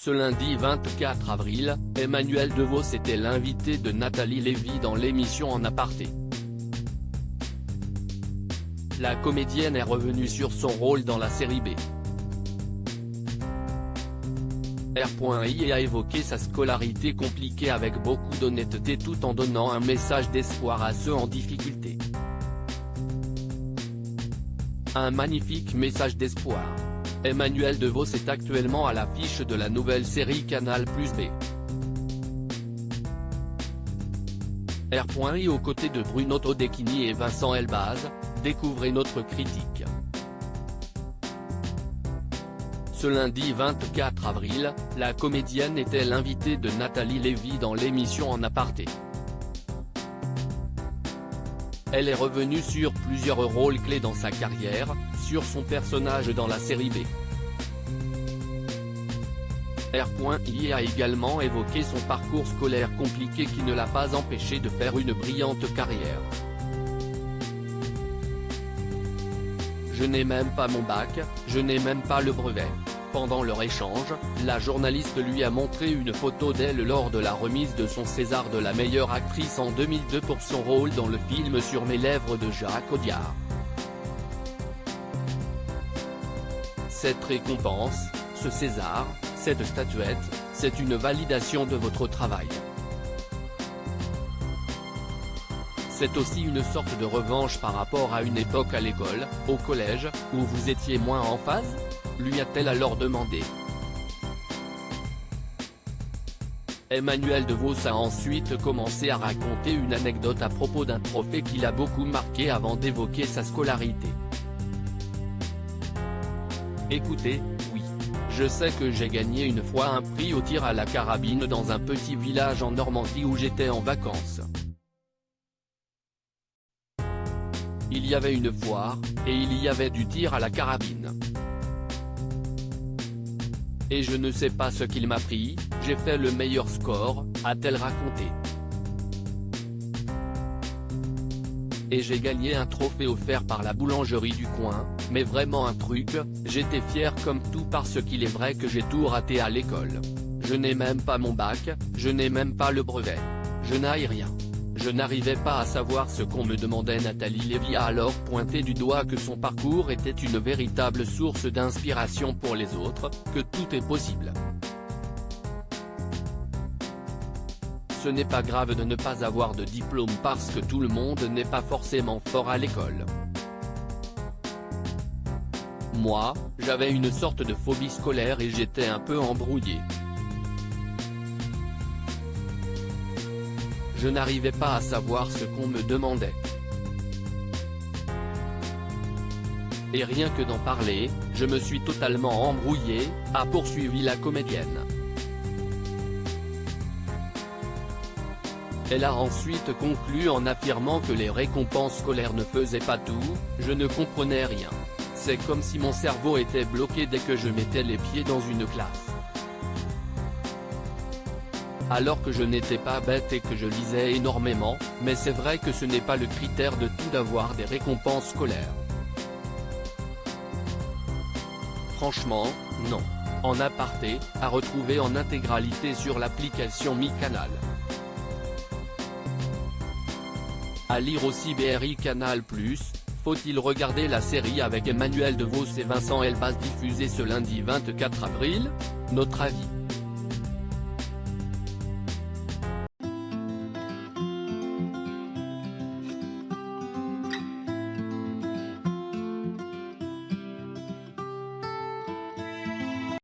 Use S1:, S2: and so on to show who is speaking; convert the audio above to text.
S1: Ce lundi 24 avril, Emmanuel DeVos était l'invité de Nathalie Lévy dans l'émission En Aparté. La comédienne est revenue sur son rôle dans la série B. R.I a évoqué sa scolarité compliquée avec beaucoup d'honnêteté tout en donnant un message d'espoir à ceux en difficulté. Un magnifique message d'espoir. Emmanuel DeVos est actuellement à l'affiche de la nouvelle série Canal+ B. R.I aux côtés de Bruno Todechini et Vincent Elbaz, découvrez notre critique. Ce lundi 24 avril, la comédienne était l'invitée de Nathalie Lévy dans l'émission En Aparté. Elle est revenue sur plusieurs rôles clés dans sa carrière, sur son personnage dans la série B. R.I a également évoqué son parcours scolaire compliqué qui ne l'a pas empêché de faire une brillante carrière. Je n'ai même pas mon bac, je n'ai même pas le brevet. Pendant leur échange, la journaliste lui a montré une photo d'elle lors de la remise de son César de la meilleure actrice en 2002 pour son rôle dans le film Sur mes lèvres de Jacques Audiard. Cette récompense, ce César, cette statuette, c'est une validation de votre travail. C'est aussi une sorte de revanche par rapport à une époque à l'école, au collège, où vous étiez moins en phase ? Lui a-t-elle alors demandé. Emmanuel DeVos a ensuite commencé à raconter une anecdote à propos d'un trophée qui l'a beaucoup marqué avant d'évoquer sa scolarité. Écoutez, oui. Je sais que j'ai gagné une fois un prix au tir à la carabine dans un petit village en Normandie où j'étais en vacances. Il y avait une foire, et il y avait du tir à la carabine. Et je ne sais pas ce qu'il m'a pris, j'ai fait le meilleur score, a-t-elle raconté. Et j'ai gagné un trophée offert par la boulangerie du coin, mais vraiment un truc, j'étais fier comme tout parce qu'il est vrai que j'ai tout raté à l'école. Je n'ai même pas mon bac, je n'ai même pas le brevet. Je n'ai rien. Je n'arrivais pas à savoir ce qu'on me demandait. Nathalie Lévy a alors pointé du doigt que son parcours était une véritable source d'inspiration pour les autres, que tout est possible. Ce n'est pas grave de ne pas avoir de diplôme parce que tout le monde n'est pas forcément fort à l'école. Moi, j'avais une sorte de phobie scolaire et j'étais un peu embrouillé. Je n'arrivais pas à savoir ce qu'on me demandait. Et rien que d'en parler, je me suis totalement embrouillé, a poursuivi la comédienne. Elle a ensuite conclu en affirmant que les récompenses scolaires ne faisaient pas tout, je ne comprenais rien. C'est comme si mon cerveau était bloqué dès que je mettais les pieds dans une classe. Alors que je n'étais pas bête et que je lisais énormément, mais c'est vrai que ce n'est pas le critère de tout d'avoir des récompenses scolaires. Franchement, non. En Aparté, à retrouver en intégralité sur l'application MyCanal. À lire aussi BRI Canal+, faut-il regarder la série avec Emmanuel DeVos et Vincent Elbaz diffusée ce lundi 24 avril ? Notre avis.